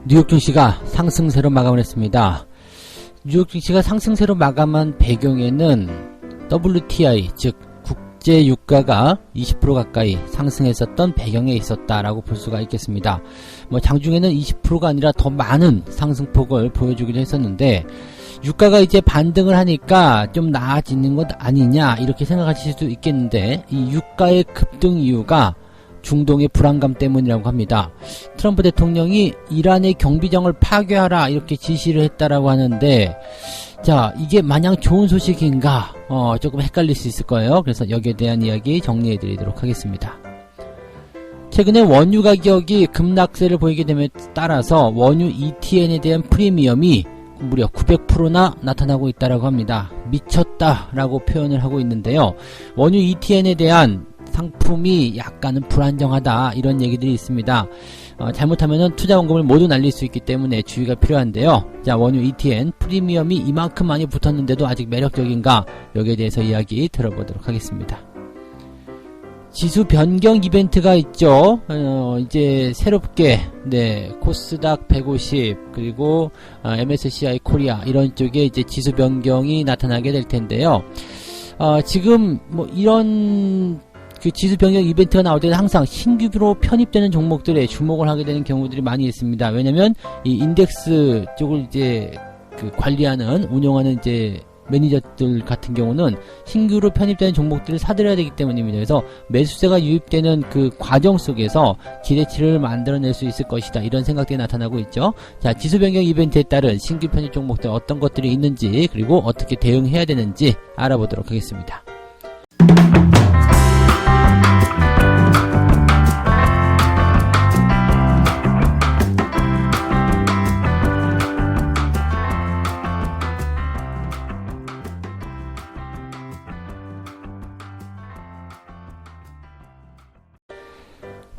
뉴욕 증시가 상승세로 마감을 했습니다. 뉴욕 증시가 상승세로 마감한 배경에는 WTI, 즉 국제 유가가 20% 가까이 상승했었던 배경에 있었다라고 볼 수가 있겠습니다. 장중에는 20%가 아니라 더 많은 상승폭을 보여주기도 했었는데, 유가가 이제 반등을 하니까 좀 나아지는 것 아니냐 이렇게 생각하실 수도 있겠는데, 이 유가의 급등 이유가 중동의 불안감 때문이라고 합니다. 트럼프 대통령이 이란의 경비정을 파괴하라 이렇게 지시를 했다라고 하는데, 자, 이게 마냥 좋은 소식인가 조금 헷갈릴 수 있을 거예요. 그래서 여기에 대한 이야기 정리해 드리도록 하겠습니다. 최근에 원유 가격이 급락세를 보이게 됨에 따라서 원유 ETN에 대한 프리미엄이 무려 900%나 나타나고 있다라고 합니다. 미쳤다라고 표현을 하고 있는데요. 원유 ETN에 대한 상품이 약간은 불안정하다 이런 얘기들이 있습니다. 잘못하면은 투자원금을 모두 날릴 수 있기 때문에 주의가 필요한데요. 자, 원유 ETN 프리미엄이 이만큼 많이 붙었는데도 아직 매력적인가, 여기에 대해서 이야기 들어보도록 하겠습니다. 지수 변경 이벤트가 있죠. 이제 새롭게 코스닥 150 그리고 MSCI 코리아 이런 쪽에 이제 지수 변경이 나타나게 될 텐데요. 지금 이런 그 지수 변경 이벤트가 나올 때는 항상 신규로 편입되는 종목들에 주목을 하게 되는 경우들이 많이 있습니다. 왜냐면 이 인덱스 쪽을 이제 관리하는, 운영하는 이제 매니저들 같은 경우는 신규로 편입되는 종목들을 사들여야 되기 때문입니다. 그래서 매수세가 유입되는 그 과정 속에서 기대치를 만들어낼 수 있을 것이다, 이런 생각들이 나타나고 있죠. 자, 지수 변경 이벤트에 따른 신규 편입 종목들 어떤 것들이 있는지, 그리고 어떻게 대응해야 되는지 알아보도록 하겠습니다.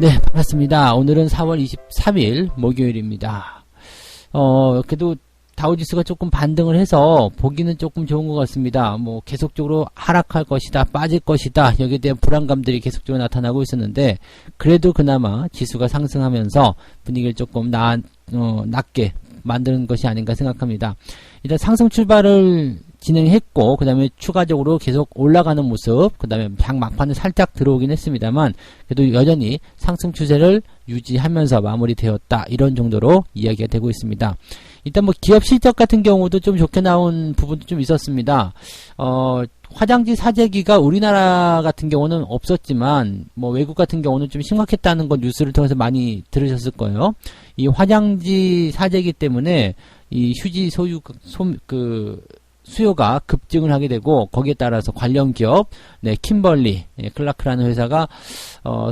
네, 반갑습니다. 오늘은 4월 23일 목요일입니다. 그래도 다우지수가 조금 반등을 해서 보기는 조금 좋은 것 같습니다. 계속적으로 하락할 것이다, 빠질 것이다, 여기에 대한 불안감들이 계속적으로 나타나고 있었는데, 그래도 그나마 지수가 상승하면서 분위기를 조금 낮게 만드는 것이 아닌가 생각합니다. 일단 상승 출발을 진행했고, 그 다음에 추가적으로 계속 올라가는 모습, 그 다음에 막판에 살짝 들어오긴 했습니다만, 그래도 여전히 상승 추세를 유지하면서 마무리되었다, 이런 정도로 이야기가 되고 있습니다. 일단 기업 실적 같은 경우도 좀 좋게 나온 부분도 좀 있었습니다. 화장지 사재기가 우리나라 같은 경우는 없었지만, 외국 같은 경우는 좀 심각했다는 건 뉴스를 통해서 많이 들으셨을 거예요. 이 화장지 사재기 때문에 이 휴지 수요가 급증을 하게 되고, 거기에 따라서 관련 기업, 킴벌리, 클라크라는 회사가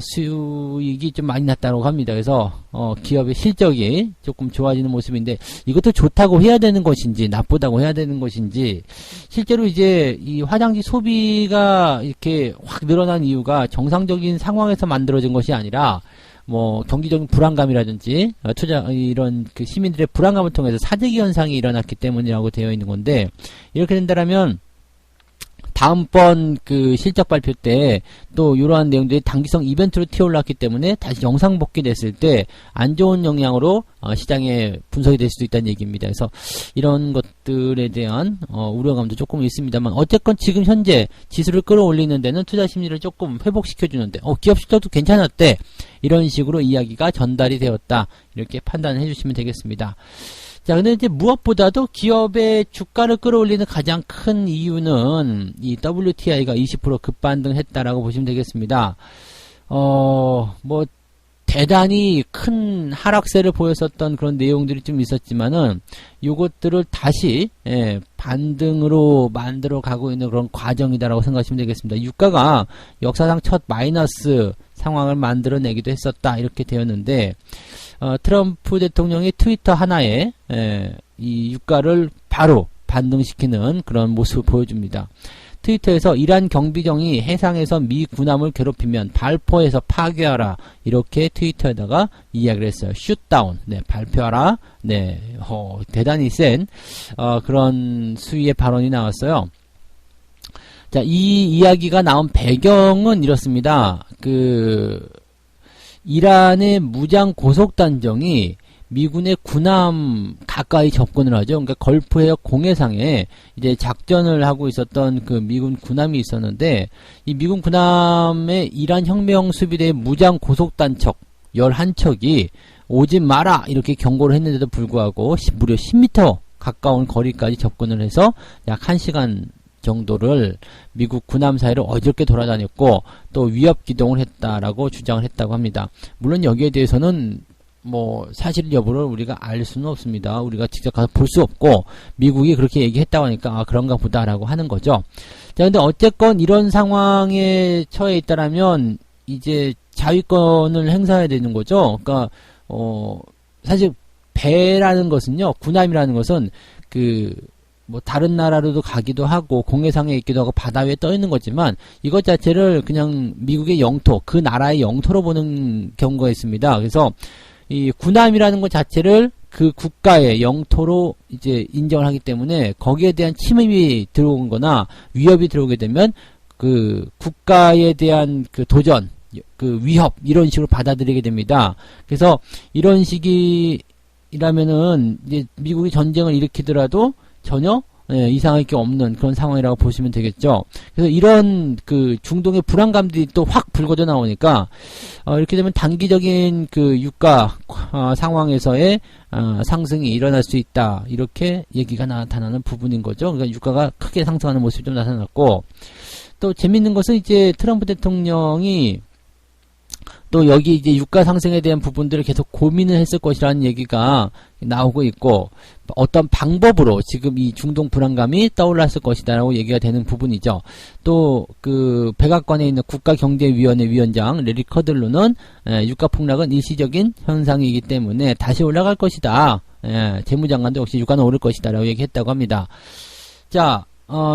수익이 좀 많이 났다고 합니다. 그래서 기업의 실적이 조금 좋아지는 모습인데, 이것도 좋다고 해야 되는 것인지 나쁘다고 해야 되는 것인지, 실제로 이제 이 화장지 소비가 이렇게 확 늘어난 이유가 정상적인 상황에서 만들어진 것이 아니라, 경기적인 불안감이라든지 이런 시민들의 불안감을 통해서 사재기 현상이 일어났기 때문이라고 되어 있는 건데, 이렇게 된다라면 다음번 실적 발표 때 또 이러한 내용들이 단기성 이벤트로 튀어올랐기 때문에 다시 영상 복귀됐을 때 안 좋은 영향으로 시장에 분석이 될 수도 있다는 얘기입니다. 그래서 이런 것들에 대한 우려감도 조금 있습니다만, 어쨌건 지금 현재 지수를 끌어올리는 데는 투자 심리를 조금 회복시켜주는데, 기업 실적도 괜찮았대, 이런 식으로 이야기가 전달이 되었다, 이렇게 판단을 해주시면 되겠습니다. 자, 근데 이제 무엇보다도 기업의 주가를 끌어올리는 가장 큰 이유는 이 WTI가 20% 급반등했다라고 보시면 되겠습니다. 대단히 큰 하락세를 보였었던 그런 내용들이 좀 있었지만은, 요것들을 다시, 반등으로 만들어 가고 있는 그런 과정이다라고 생각하시면 되겠습니다. 유가가 역사상 첫 마이너스 상황을 만들어내기도 했었다, 이렇게 되었는데, 트럼프 대통령이 트위터 하나에 이 유가를 바로 반등시키는 그런 모습을 보여줍니다. 트위터에서 이란 경비정이 해상에서 미 군함을 괴롭히면 발포해서 파괴하라, 이렇게 트위터에다가 이야기를 했어요. 슛다운, 발표하라. 대단히 센 그런 수위의 발언이 나왔어요. 자, 이 이야기가 나온 배경은 이렇습니다. 이란의 무장 고속단정이 미군의 군함 가까이 접근을 하죠. 그러니까 걸프 해역 공해상에 이제 작전을 하고 있었던 그 미군 군함이 있었는데, 이 미군 군함의 이란 혁명 수비대의 무장 고속단척 11척이 오지 마라 이렇게 경고를 했는데도 불구하고 무려 10m 가까운 거리까지 접근을 해서 약 1시간 정도를 미국 군함 사이를 어저께 돌아다녔고 또 위협 기동을 했다라고 주장을 했다고 합니다. 물론 여기에 대해서는 뭐 사실 여부를 우리가 알 수는 없습니다. 우리가 직접 가서 볼 수 없고 미국이 그렇게 얘기했다고 하니까 아 그런가 보다라고 하는 거죠. 자, 근데 어쨌건 이런 상황에 처해 있다라면 이제 자위권을 행사해야 되는 거죠. 그러니까 사실 배라는 것은요, 군함이라는 것은 뭐 다른 나라로도 가기도 하고 공해상에 있기도 하고 바다 위에 떠 있는 거지만 이것 자체를 그냥 미국의 영토, 그 나라의 영토로 보는 경우가 있습니다. 그래서 이 군함이라는 것 자체를 그 국가의 영토로 이제 인정을 하기 때문에 거기에 대한 침입이 들어온 거나 위협이 들어오게 되면 그 국가에 대한 그 도전, 그 위협 이런 식으로 받아들이게 됩니다. 그래서 이런 식이라면은 이제 미국이 전쟁을 일으키더라도 전혀 이상할 게 없는 그런 상황이라고 보시면 되겠죠. 그래서 이런 그 중동의 불안감들이 또 확 불거져 나오니까 이렇게 되면 단기적인 그 유가 상황에서의 상승이 일어날 수 있다 이렇게 얘기가 나타나는 부분인 거죠. 그러니까 유가가 크게 상승하는 모습이 좀 나타났고 또 재밌는 것은 이제 트럼프 대통령이 또 여기 이제 유가 상승에 대한 부분들을 계속 고민을 했을 것이라는 얘기가 나오고 있고 어떤 방법으로 지금 이 중동 불안감이 떠올랐을 것이다라고 얘기가 되는 부분이죠. 또 그 백악관에 있는 국가경제위원회 위원장 레리 커들로는 유가 폭락은 일시적인 현상이기 때문에 다시 올라갈 것이다. 재무장관도 역시 유가는 오를 것이다라고 얘기했다고 합니다. 자,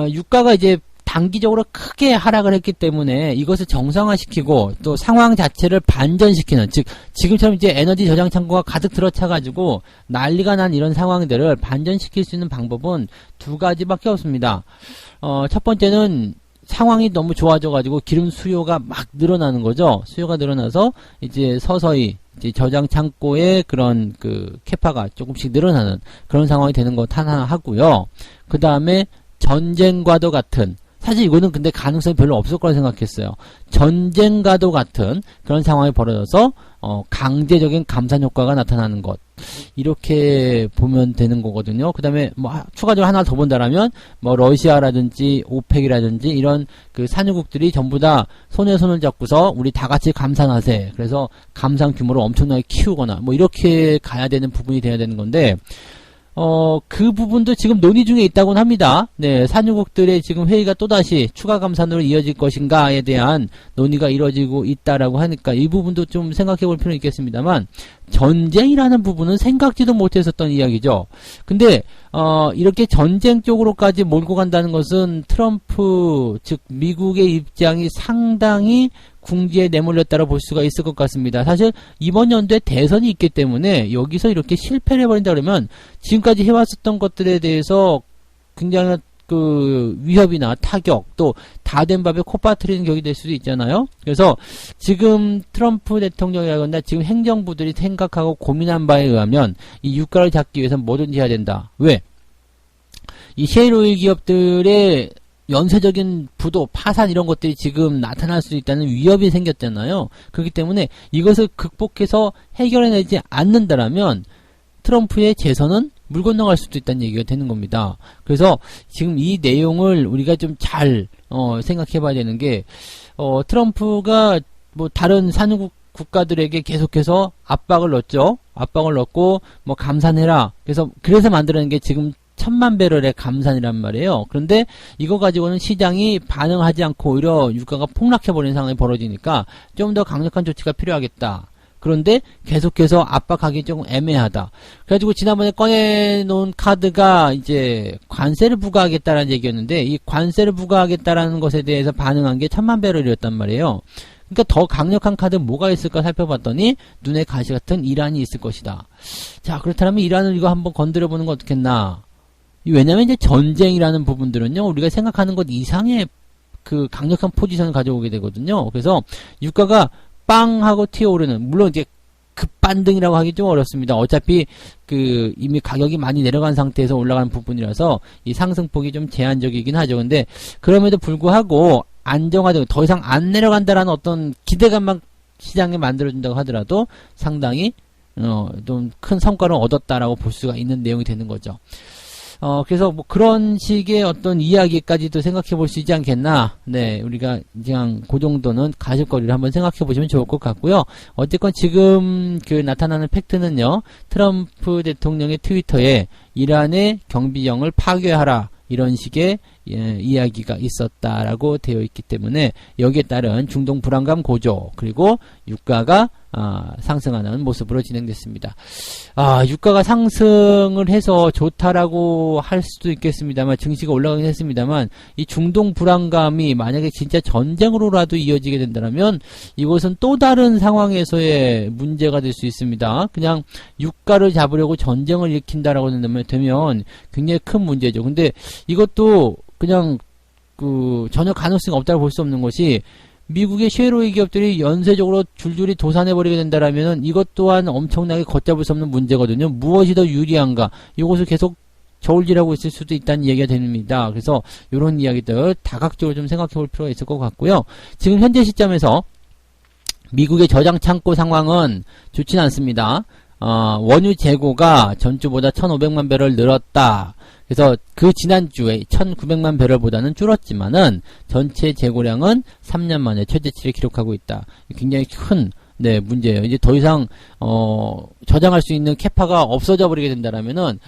유가가 이제 단기적으로 크게 하락을 했기 때문에 이것을 정상화시키고 또 상황 자체를 반전시키는, 즉 지금처럼 이제 에너지 저장 창고가 가득 들어차가지고 난리가 난 이런 상황들을 반전시킬 수 있는 방법은 두 가지밖에 없습니다. 첫 번째는 상황이 너무 좋아져가지고 기름 수요가 막 늘어나는 거죠. 수요가 늘어나서 이제 서서히 이제 저장 창고의 그런 그 캐파가 조금씩 늘어나는 그런 상황이 되는 것 하나 하고요. 그 다음에 전쟁과도 같은, 사실 이거는 근데 가능성이 별로 없을 거라 생각했어요. 전쟁과도 같은 그런 상황이 벌어져서 강제적인 감산 효과가 나타나는 것, 이렇게 보면 되는 거거든요. 그 다음에 뭐 추가적으로 하나 더 본다라면 뭐 러시아라든지 오펙이라든지 이런 그 산유국들이 전부 다 손에 손을 잡고서 우리 다 같이 감산하세, 그래서 감산 규모를 엄청나게 키우거나 뭐 이렇게 가야 되는 부분이 돼야 되는 건데 그 부분도 지금 논의 중에 있다고는 합니다. 네, 산유국들의 지금 회의가 또다시 추가 감산으로 이어질 것인가에 대한 논의가 이루어지고 있다라고 하니까 이 부분도 좀 생각해 볼 필요는 있겠습니다만, 전쟁이라는 부분은 생각지도 못했었던 이야기죠. 근데 이렇게 전쟁 쪽으로까지 몰고 간다는 것은 트럼프, 즉 미국의 입장이 상당히 궁지에 내몰렸다고 볼 수가 있을 것 같습니다. 사실 이번 연도에 대선이 있기 때문에 여기서 이렇게 실패를 해버린다 그러면 지금까지 해왔었던 것들에 대해서 굉장히 그 위협이나 타격, 또 다 된 밥에 코 빠뜨리는 격이 될 수도 있잖아요. 그래서 지금 트럼프 대통령이라거나 지금 행정부들이 생각하고 고민한 바에 의하면 이 유가를 잡기 위해서는 뭐든지 해야 된다. 왜? 이 셰일오일 기업들의 연쇄적인 부도, 파산 이런 것들이 지금 나타날 수 있다는 위협이 생겼잖아요. 그렇기 때문에 이것을 극복해서 해결해내지 않는다라면 트럼프의 재선은 물 건너갈 수도 있다는 얘기가 되는 겁니다. 그래서 지금 이 내용을 우리가 좀 잘 생각해 봐야 되는 게 트럼프가 뭐 다른 산유국 국가들에게 계속해서 압박을 넣었죠. 압박을 넣고 뭐 감산해라. 그래서 만들어낸 게 지금 1000만 배럴의 감산이란 말이에요. 그런데 이거 가지고는 시장이 반응하지 않고 오히려 유가가 폭락해버리는 상황이 벌어지니까 좀 더 강력한 조치가 필요하겠다. 그런데 계속해서 압박하기 조금 애매하다. 그래가지고 지난번에 꺼내놓은 카드가 이제 관세를 부과하겠다라는 얘기였는데, 이 관세를 부과하겠다라는 것에 대해서 반응한 게 1000만 배럴이었단 말이에요. 그러니까 더 강력한 카드 뭐가 있을까 살펴봤더니 눈에 가시 같은 이란이 있을 것이다. 자, 그렇다면 이란을 이거 한번 건드려보는 거 어떻겠나. 왜냐면 이제 전쟁이라는 부분들은요, 우리가 생각하는 것 이상의 그 강력한 포지션을 가져오게 되거든요. 그래서 유가가 빵 하고 튀어오르는, 물론 이제 급반등이라고 하기 좀 어렵습니다. 어차피 이미 가격이 많이 내려간 상태에서 올라가는 부분이라서 이 상승폭이 좀 제한적이긴 하죠. 근데 그럼에도 불구하고 안정화되고 더 이상 안 내려간다라는 어떤 기대감만 시장에 만들어준다고 하더라도 상당히 좀 큰 성과를 얻었다라고 볼 수가 있는 내용이 되는 거죠. 그래서 뭐 그런 식의 어떤 이야기까지도 생각해 볼 수 있지 않겠나. 네, 우리가 그냥 그 정도는 가십거리를 한번 생각해 보시면 좋을 것 같고요. 어쨌건 지금 나타나는 팩트는요, 트럼프 대통령의 트위터에 이란의 경비정을 파괴하라, 이런 식의 이야기가 있었다라고 되어 있기 때문에 여기에 따른 중동 불안감 고조, 그리고 유가가 상승하는 모습으로 진행됐습니다. 유가가 상승을 해서 좋다라고 할 수도 있겠습니다만, 증시가 올라가긴 했습니다만, 이 중동 불안감이 만약에 진짜 전쟁으로라도 이어지게 된다면 이것은 또 다른 상황에서의 문제가 될 수 있습니다. 그냥 유가를 잡으려고 전쟁을 일으킨다라고 되면 굉장히 큰 문제죠. 근데 이것도 그냥 전혀 가능성이 없다고 볼 수 없는 것이, 미국의 쉐어로이 기업들이 연쇄적으로 줄줄이 도산해버리게 된다라면은 이것 또한 엄청나게 걷잡을 수 없는 문제거든요. 무엇이 더 유리한가? 이것을 계속 저울질하고 있을 수도 있다는 얘기가 됩니다. 그래서 이런 이야기들 다각적으로 좀 생각해 볼 필요가 있을 것 같고요. 지금 현재 시점에서 미국의 저장 창고 상황은 좋지는 않습니다. 원유 재고가 전주보다 1,500만 배럴 늘었다. 그래서 그 지난주에 1,900만 배럴보다는 줄었지만은 전체 재고량은 3년 만에 최저치를 기록하고 있다. 굉장히 큰 문제예요. 이제 더 이상 저장할 수 있는 캐파가 없어져 버리게 된다라면은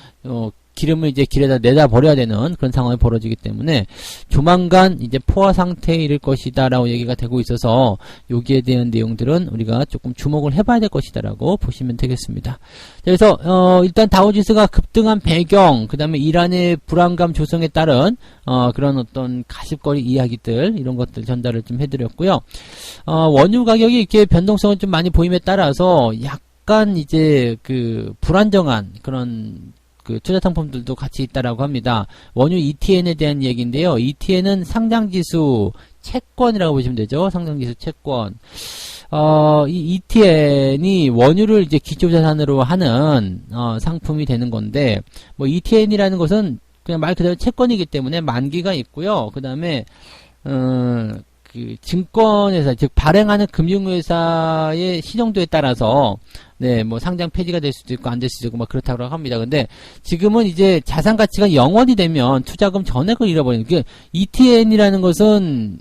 기름을 이제 길에다 내다 버려야 되는 그런 상황이 벌어지기 때문에 조만간 이제 포화 상태에 이를 것이다라고 얘기가 되고 있어서 여기에 대한 내용들은 우리가 조금 주목을 해봐야 될 것이다라고 보시면 되겠습니다. 그래서 일단 다우지수가 급등한 배경, 그 다음에 이란의 불안감 조성에 따른 그런 어떤 가십거리 이야기들, 이런 것들 전달을 좀 해드렸고요. 원유 가격이 이렇게 변동성을 좀 많이 보임에 따라서 약간 이제 불안정한 그런 투자 상품들도 같이 있다라고 합니다. 원유 ETN에 대한 얘기인데요. ETN은 상장지수 채권이라고 보시면 되죠. 상장지수 채권. 이 ETN이 원유를 이제 기초자산으로 하는 상품이 되는 건데, 뭐 ETN이라는 것은 그냥 말 그대로 채권이기 때문에 만기가 있고요. 그 다음에 증권회사, 즉 발행하는 금융회사의 신용도에 따라서 뭐 상장 폐지가 될 수도 있고 안 될 수도 있고 막 그렇다고 합니다. 근데 지금은 이제 자산 가치가 0원이 되면 투자금 전액을 잃어버리는, ETN이라는 것은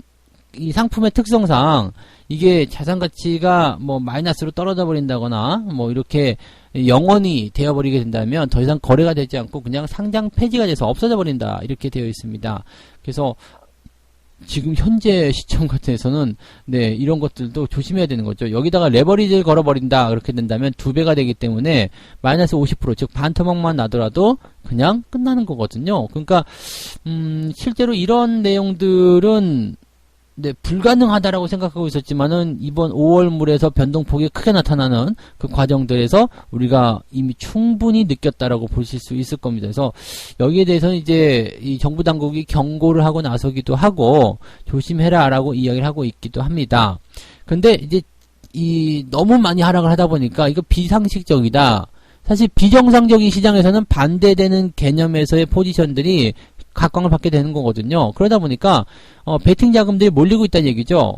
이 상품의 특성상 이게 자산 가치가 뭐 마이너스로 떨어져 버린다거나 뭐 이렇게 0원이 되어버리게 된다면 더 이상 거래가 되지 않고 그냥 상장 폐지가 돼서 없어져 버린다, 이렇게 되어 있습니다. 그래서 지금 현재 시점 같아서는 이런 것들도 조심해야 되는 거죠. 여기다가 레버리지를 걸어버린다, 그렇게 된다면 2배가 되기 때문에 마이너스 50%, 즉 반토막만 나더라도 그냥 끝나는 거거든요. 그러니까 실제로 이런 내용들은 불가능하다라고 생각하고 있었지만은 이번 5월물에서 변동폭이 크게 나타나는 그 과정들에서 우리가 이미 충분히 느꼈다라고 보실 수 있을 겁니다. 그래서 여기에 대해서는 이제 이 정부 당국이 경고를 하고 나서기도 하고 조심해라라고 이야기를 하고 있기도 합니다. 근데 이제 너무 많이 하락을 하다 보니까 이거 비상식적이다. 사실 비정상적인 시장에서는 반대되는 개념에서의 포지션들이 각광을 받게 되는 거거든요. 그러다 보니까 베팅 자금들이 몰리고 있다는 얘기죠.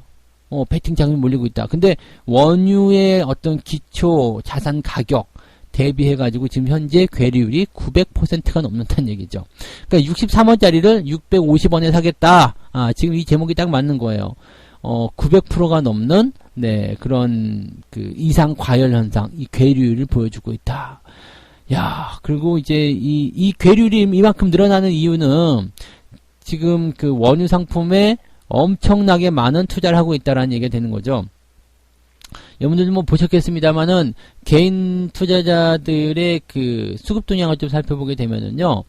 베팅 자금이 몰리고 있다. 근데 원유의 어떤 기초 자산 가격 대비해 가지고 지금 현재 괴리율이 900%가 넘는다는 얘기죠. 그러니까 63원짜리를 650원에 사겠다. 지금 이 제목이 딱 맞는 거예요. 900%가 넘는 그런 이상 과열 현상, 이 괴리율을 보여주고 있다. 그리고 이제 이 괴리율이 이만큼 늘어나는 이유는 지금 원유 상품에 엄청나게 많은 투자를 하고 있다라는 얘기가 되는 거죠. 여러분들도 뭐 보셨겠습니다만은 개인 투자자들의 수급 동향을 좀 살펴보게 되면은요,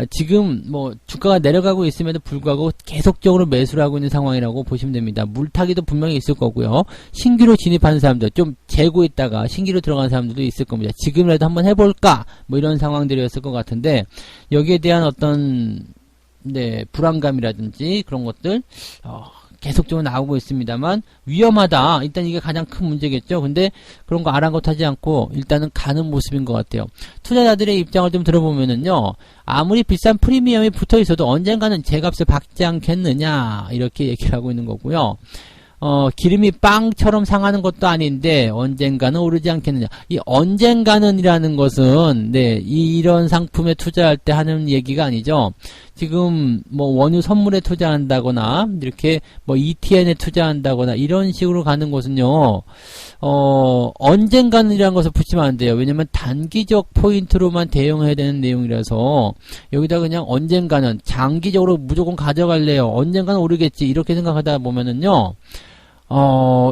지금 뭐 주가가 내려가고 있음에도 불구하고 계속적으로 매수를 하고 있는 상황이라고 보시면 됩니다. 물타기도 분명히 있을 거고요. 신규로 진입하는 사람들, 좀 재고 있다가 신규로 들어가는 사람들도 있을 겁니다. 지금이라도 한번 해볼까? 뭐 이런 상황들이었을 것 같은데, 여기에 대한 어떤 불안감이라든지 그런 것들 계속적으로 나오고 있습니다만 위험하다. 일단 이게 가장 큰 문제겠죠. 근데 그런 거 아랑곳하지 않고 일단은 가는 모습인 것 같아요. 투자자들의 입장을 좀 들어보면은요. 아무리 비싼 프리미엄이 붙어 있어도 언젠가는 제값을 받지 않겠느냐 이렇게 얘기를 하고 있는 거고요. 기름이 빵처럼 상하는 것도 아닌데 언젠가는 오르지 않겠느냐. 이 언젠가는이라는 것은 이런 상품에 투자할 때 하는 얘기가 아니죠. 지금 뭐 원유 선물에 투자한다거나 이렇게 뭐 ETN에 투자한다거나 이런 식으로 가는 것은요. 언젠가는이라는 것을 붙이면 안 돼요. 왜냐면 단기적 포인트로만 대응해야 되는 내용이라서 여기다 그냥 언젠가는 장기적으로 무조건 가져갈래요. 언젠가는 오르겠지. 이렇게 생각하다 보면은요.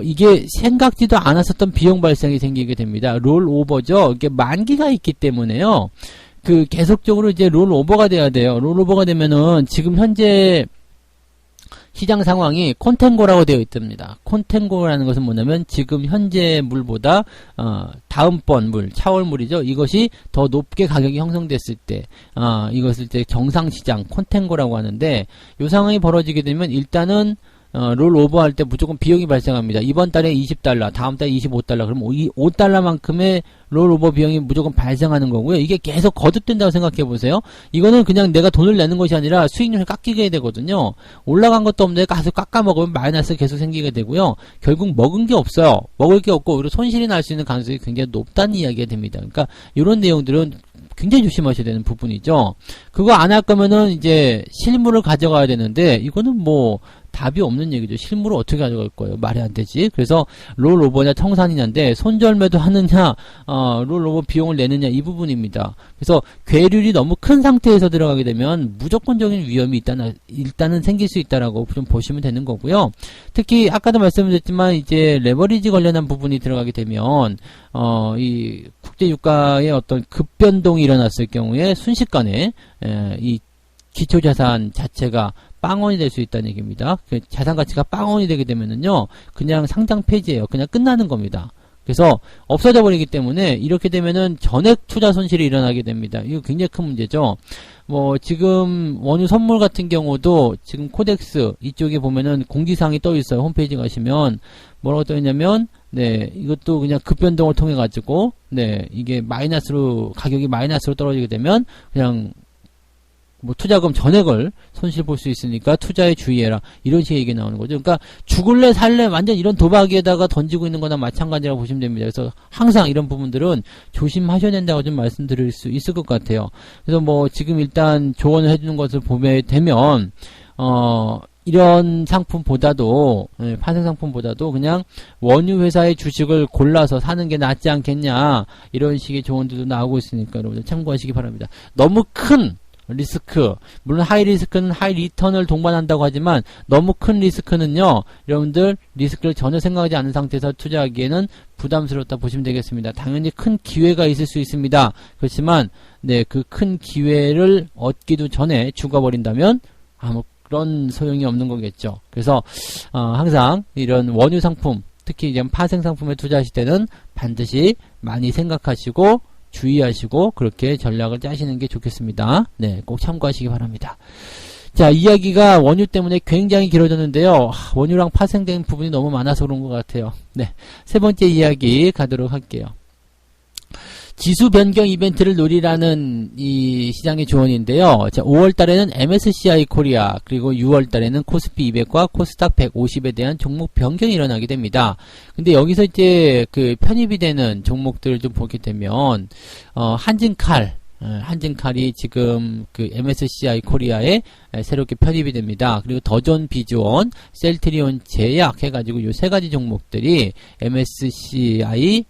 이게 생각지도 않았었던 비용 발생이 생기게 됩니다. 롤 오버죠. 이게 만기가 있기 때문에요. 계속적으로 이제 롤 오버가 돼야 돼요. 롤 오버가 되면은 지금 현재 시장 상황이 콘탱고라고 되어 있답니다. 콘탱고라는 것은 뭐냐면 지금 현재 물보다 다음번 물, 차월 물이죠. 이것이 더 높게 가격이 형성됐을 때 이것을 이제 정상시장 콘탱고라고 하는데 이 상황이 벌어지게 되면 일단은 롤 오버할 때 무조건 비용이 발생합니다. 이번 달에 $20, 다음 달에 $25. 그럼 이 $5만큼의 롤 오버 비용이 무조건 발생하는 거고요. 이게 계속 거듭된다고 생각해 보세요. 이거는 그냥 내가 돈을 내는 것이 아니라 수익률을 깎이게 되거든요. 올라간 것도 없는데 계속 깎아 먹으면 마이너스가 계속 생기게 되고요. 결국 먹은 게 없어요. 먹을 게 없고 오히려 손실이 날 수 있는 가능성이 굉장히 높다는 이야기가 됩니다. 그러니까 이런 내용들은 굉장히 조심하셔야 되는 부분이죠. 그거 안 할 거면은 이제 실물을 가져가야 되는데 이거는 뭐 답이 없는 얘기죠. 실물을 어떻게 가져갈 거예요? 말이 안 되지. 그래서 롤오버냐 청산이냐인데 손절매도 하느냐 롤오버 비용을 내느냐 이 부분입니다. 그래서 괴률이 너무 큰 상태에서 들어가게 되면 무조건적인 위험이 일단은 생길 수 있다라고 좀 보시면 되는 거고요. 특히 아까도 말씀드렸지만 이제 레버리지 관련한 부분이 들어가게 되면 이 국제 유가의 어떤 급변동이 일어났을 경우에 순식간에 이 기초자산 자체가 빵원이 될 수 있다는 얘기입니다. 자산 가치가 빵원이 되게 되면은요, 그냥 상장 폐지예요. 그냥 끝나는 겁니다. 그래서 없어져 버리기 때문에 이렇게 되면은 전액 투자 손실이 일어나게 됩니다. 이거 굉장히 큰 문제죠. 뭐 지금 원유 선물 같은 경우도 지금 코덱스 이쪽에 보면은 공지사항이 떠 있어요. 홈페이지 가시면 뭐라고 떠 있냐면 이것도 그냥 급변동을 통해 가지고 이게 가격이 마이너스로 떨어지게 되면 그냥 뭐 투자금 전액을 손실 볼 수 있으니까 투자에 주의해라 이런 식의 얘기 나오는 거죠. 그러니까 죽을래 살래 완전 이런 도박에다가 던지고 있는 거나 마찬가지라고 보시면 됩니다. 그래서 항상 이런 부분들은 조심하셔야 된다고 좀 말씀드릴 수 있을 것 같아요. 그래서 뭐 지금 일단 조언을 해주는 것을 보게 되면 이런 상품보다도 파생 상품보다도 그냥 원유 회사의 주식을 골라서 사는 게 낫지 않겠냐 이런 식의 조언들도 나오고 있으니까 여러분들 참고하시기 바랍니다. 너무 큰 리스크, 물론 하이 리스크는 하이 리턴을 동반한다고 하지만 너무 큰 리스크는요, 여러분들 리스크를 전혀 생각하지 않은 상태에서 투자하기에는 부담스럽다 보시면 되겠습니다. 당연히 큰 기회가 있을 수 있습니다. 그렇지만 그 큰 기회를 얻기도 전에 죽어버린다면 그런 소용이 없는 거겠죠. 그래서 항상 이런 원유 상품, 특히 이제 파생 상품에 투자하실 때는 반드시 많이 생각하시고 주의하시고 그렇게 전략을 짜시는 게 좋겠습니다. 꼭 참고하시기 바랍니다. 자, 이야기가 원유 때문에 굉장히 길어졌는데요. 원유랑 파생된 부분이 너무 많아서 그런 것 같아요. 세 번째 이야기 가도록 할게요. 지수 변경 이벤트를 노리라는 이 시장의 조언인데요. 자, 5월 달에는 MSCI 코리아, 그리고 6월 달에는 코스피 200과 코스닥 150에 대한 종목 변경이 일어나게 됩니다. 근데 여기서 이제 편입이 되는 종목들을 좀 보게 되면, 한진칼이 지금 MSCI 코리아에 새롭게 편입이 됩니다. 그리고 더존 비주온, 셀트리온 제약 해가지고 요 세 가지 종목들이 MSCI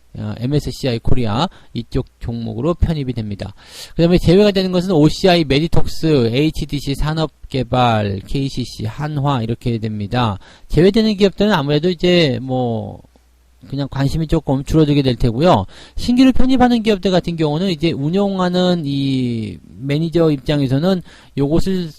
코리아 이쪽 종목으로 편입이 됩니다. 그 다음에 제외가 되는 것은 OCI, 메디톡스, HDC 산업개발, KCC, 한화 이렇게 됩니다. 제외되는 기업들은 아무래도 이제 그냥 관심이 조금 줄어들게 될 테고요. 신규로 편입하는 기업들 같은 경우는 이제 운영하는 이 매니저 입장에서는 요것을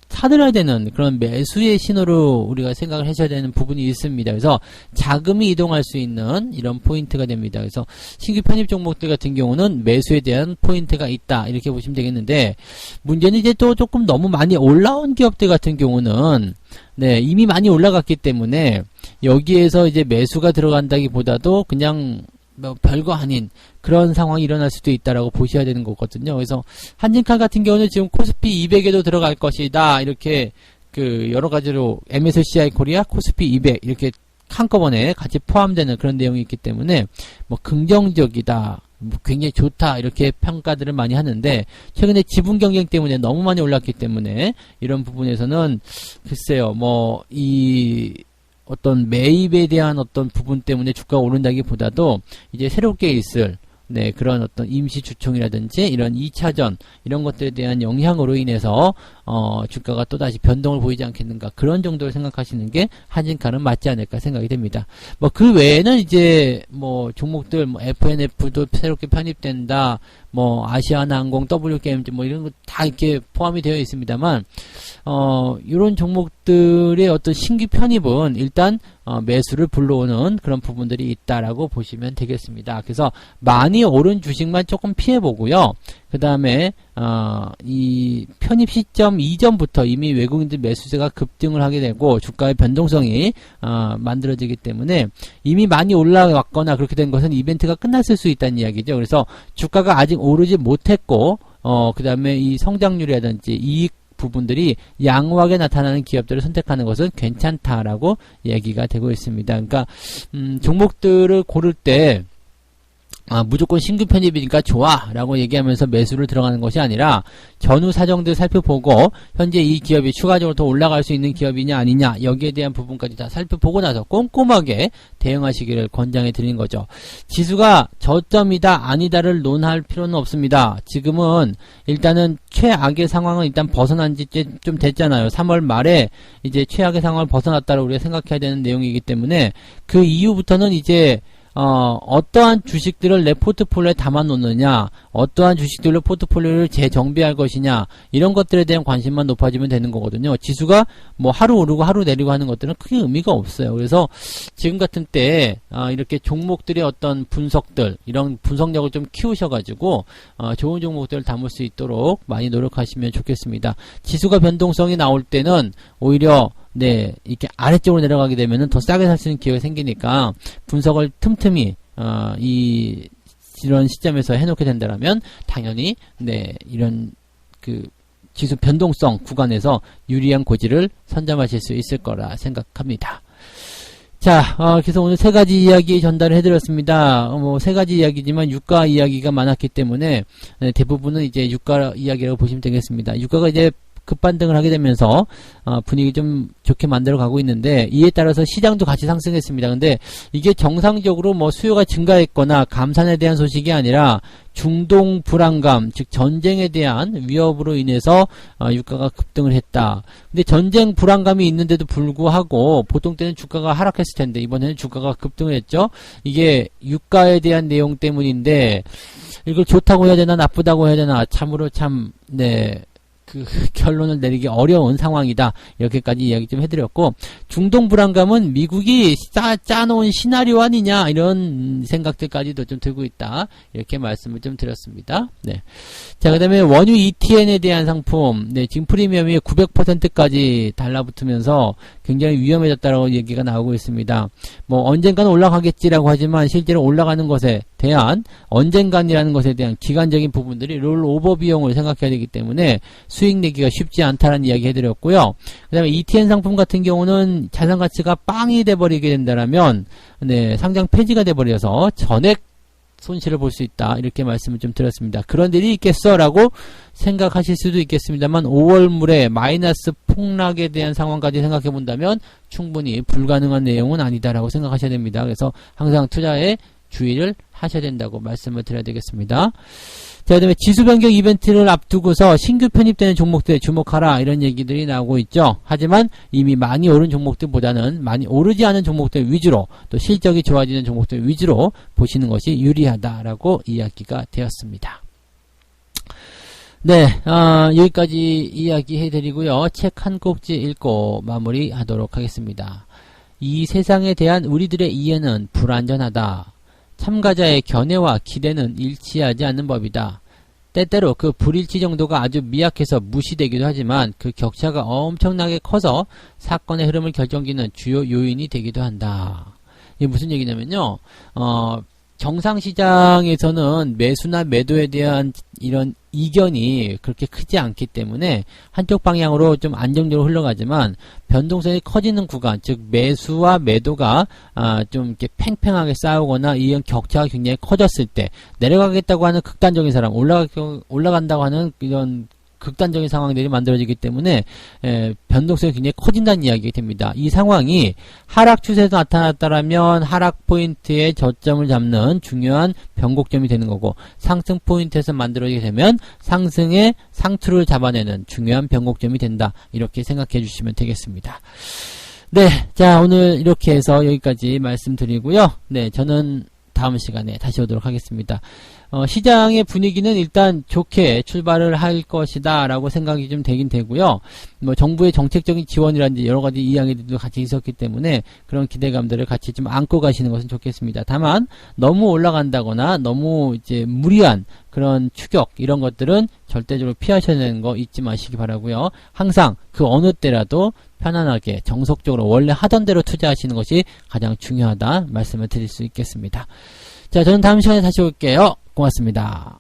사들어야 되는 그런 매수의 신호로 우리가 생각을 하셔야 되는 부분이 있습니다. 그래서 자금이 이동할 수 있는 이런 포인트가 됩니다. 그래서 신규 편입 종목들 같은 경우는 매수에 대한 포인트가 있다 이렇게 보시면 되겠는데, 문제는 이제 또 조금 너무 많이 올라온 기업들 같은 경우는 네, 이미 많이 올라갔기 때문에 여기에서 이제 매수가 들어간다기보다도 그냥 뭐 별거 아닌 그런 상황이 일어날 수도 있다라고 보셔야 되는 거거든요. 그래서 한진칼 같은 경우는 지금 코스피 200에도 들어갈 것이다 이렇게 그 여러 가지로 MSCI 코리아, 코스피 200 이렇게 한꺼번에 같이 포함되는 그런 내용이 있기 때문에 뭐 긍정적이다, 뭐 굉장히 좋다 이렇게 평가들을 많이 하는데, 최근에 지분 경쟁 때문에 너무 많이 올랐기 때문에 이런 부분에서는 글쎄요, 뭐 이 어떤 매입에 대한 어떤 부분 때문에 주가가 오른다기보다도 이제 새롭게 있을 네, 그런 어떤 임시 주총이라든지 이런 2차전 이런 것들에 대한 영향으로 인해서 주가가 또다시 변동을 보이지 않겠는가, 그런 정도를 생각하시는 게 한진칼은 맞지 않을까 생각이 됩니다. 뭐 그 외에는 이제 뭐 종목들 뭐 FNF도 새롭게 편입된다, 뭐 아시아나항공, W게임즈 뭐 이런 거 다 이렇게 포함이 되어 있습니다만, 이런 종목들의 어떤 신규 편입은 일단 매수를 불러오는 그런 부분들이 있다라고 보시면 되겠습니다. 그래서 많이 오른 주식만 조금 피해보고요. 그 다음에 이 편입 시점 이전부터 이미 외국인들 매수세가 급등을 하게 되고 주가의 변동성이 만들어지기 때문에 이미 많이 올라왔거나 그렇게 된 것은 이벤트가 끝났을 수 있다는 이야기죠. 그래서 주가가 아직 오르지 못했고 그 다음에 이 성장률이라든지 이익 부분들이 양호하게 나타나는 기업들을 선택하는 것은 괜찮다라고 얘기가 되고 있습니다. 그러니까 종목들을 고를 때 무조건 신규 편입이니까 좋아 라고 얘기하면서 매수를 들어가는 것이 아니라 전후 사정들 살펴보고 현재 이 기업이 추가적으로 더 올라갈 수 있는 기업이냐 아니냐 여기에 대한 부분까지 다 살펴보고 나서 꼼꼼하게 대응하시기를 권장해 드리는 거죠. 지수가 저점이다 아니다를 논할 필요는 없습니다. 지금은 일단은 최악의 상황은 일단 벗어난 지 좀 됐잖아요. 3월 말에 이제 최악의 상황을 벗어났다고 우리가 생각해야 되는 내용이기 때문에 그 이후부터는 이제 어떠한 주식들을 내 포트폴리오에 담아 놓느냐, 어떠한 주식들로 포트폴리오를 재정비할 것이냐, 이런 것들에 대한 관심만 높아지면 되는 거거든요. 지수가 뭐 하루 오르고 하루 내리고 하는 것들은 크게 의미가 없어요. 그래서 지금 같은 때 이렇게 종목들의 어떤 분석들, 이런 분석력을 좀 키우셔가지고 좋은 종목들을 담을 수 있도록 많이 노력하시면 좋겠습니다. 지수가 변동성이 나올 때는 오히려 네, 이렇게 아래쪽으로 내려가게 되면은 더 싸게 살 수 있는 기회가 생기니까 분석을 틈틈이 이런 시점에서 해놓게 된다면 당연히 네, 이런 그 지수 변동성 구간에서 유리한 고지를 선점하실 수 있을 거라 생각합니다. 자, 그래서 오늘 세 가지 이야기 전달을 해드렸습니다. 뭐 세 가지 이야기지만 유가 이야기가 많았기 때문에 네, 대부분은 이제 유가 이야기라고 보시면 되겠습니다. 유가가 이제 급반등을 하게 되면서 분위기 좀 좋게 만들어 가고 있는데, 이에 따라서 시장도 같이 상승했습니다. 근데 이게 정상적으로 뭐 수요가 증가했거나 감산에 대한 소식이 아니라 중동 불안감, 즉 전쟁에 대한 위협으로 인해서 유가가 급등을 했다. 근데 전쟁 불안감이 있는데도 불구하고 보통 때는 주가가 하락했을 텐데 이번에는 주가가 급등을 했죠. 이게 유가에 대한 내용 때문인데 이걸 좋다고 해야 되나 나쁘다고 해야 되나 참으로 참 네. 그 결론을 내리기 어려운 상황이다. 이렇게까지 이야기 좀 해드렸고, 중동 불안감은 미국이 짜놓은 시나리오 아니냐 이런 생각들까지도 좀 들고 있다. 이렇게 말씀을 좀 드렸습니다. 네. 자, 그 다음에 원유 ETN에 대한 상품, 네, 지금 프리미엄이 900%까지 달라붙으면서 굉장히 위험해졌다라고 얘기가 나오고 있습니다. 뭐 언젠가는 올라가겠지라고 하지만 실제로 올라가는 것에 대한 언젠간이라는 것에 대한 기간적인 부분들이 롤오버 비용을 생각해야 되기 때문에 수익 내기가 쉽지 않다는 이야기 해드렸고요. 그 다음에 ETN 상품 같은 경우는 자산 가치가 빵이 돼버리게 된다면 네, 상장 폐지가 돼버려서 전액 손실을 볼 수 있다. 이렇게 말씀을 좀 드렸습니다. 그런 일이 있겠어? 라고 생각하실 수도 있겠습니다만 5월물에 마이너스 폭락에 대한 상황까지 생각해 본다면 충분히 불가능한 내용은 아니다라고 생각하셔야 됩니다. 그래서 항상 투자에 주의를 하셔야 된다고 말씀을 드려야 되겠습니다. 자, 그 다음에 지수 변경 이벤트를 앞두고서 신규 편입되는 종목들에 주목하라 이런 얘기들이 나오고 있죠. 하지만 이미 많이 오른 종목들보다는 많이 오르지 않은 종목들 위주로, 또 실적이 좋아지는 종목들 위주로 보시는 것이 유리하다라고 이야기가 되었습니다. 네, 여기까지 이야기해드리고요. 책 한 꼭지 읽고 마무리하도록 하겠습니다. 이 세상에 대한 우리들의 이해는 불완전하다. 참가자의 견해와 기대는 일치하지 않는 법이다. 때때로 그 불일치 정도가 아주 미약해서 무시되기도 하지만 그 격차가 엄청나게 커서 사건의 흐름을 결정짓는 주요 요인이 되기도 한다. 이게 무슨 얘기냐면요. 정상시장에서는 매수나 매도에 대한 이런 이견이 그렇게 크지 않기 때문에 한쪽 방향으로 좀 안정적으로 흘러가지만 변동성이 커지는 구간, 즉 매수와 매도가 좀 이렇게 팽팽하게 싸우거나 이런 격차가 굉장히 커졌을 때 내려가겠다고 하는 극단적인 사람, 올라간다고 하는 이런 극단적인 상황들이 만들어지기 때문에 변동성이 굉장히 커진다는 이야기가 됩니다. 이 상황이 하락 추세에서 나타났다면 하락 포인트의 저점을 잡는 중요한 변곡점이 되는 거고 상승 포인트에서 만들어지게 되면 상승의 상투를 잡아내는 중요한 변곡점이 된다. 이렇게 생각해 주시면 되겠습니다. 네, 자 오늘 이렇게 해서 여기까지 말씀드리고요. 네, 저는 다음 시간에 다시 오도록 하겠습니다. 시장의 분위기는 일단 좋게 출발을 할 것이다 라고 생각이 좀 되긴 되고요. 뭐 정부의 정책적인 지원이라든지 여러가지 이야기들도 같이 있었기 때문에 그런 기대감들을 같이 좀 안고 가시는 것은 좋겠습니다. 다만 너무 올라간다거나 너무 이제 무리한 그런 추격 이런 것들은 절대적으로 피하셔야 되는 거 잊지 마시기 바라고요. 항상 그 어느 때라도 편안하게 정석적으로 원래 하던 대로 투자하시는 것이 가장 중요하다 말씀을 드릴 수 있겠습니다. 자, 저는 다음 시간에 다시 올게요. 고맙습니다.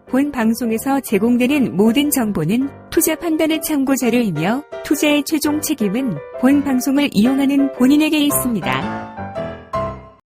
본 방송에서 제공되는 모든 정보는 투자 판단의 참고 자료이며 투자의 최종 책임은 본 방송을 이용하는 본인에게 있습니다.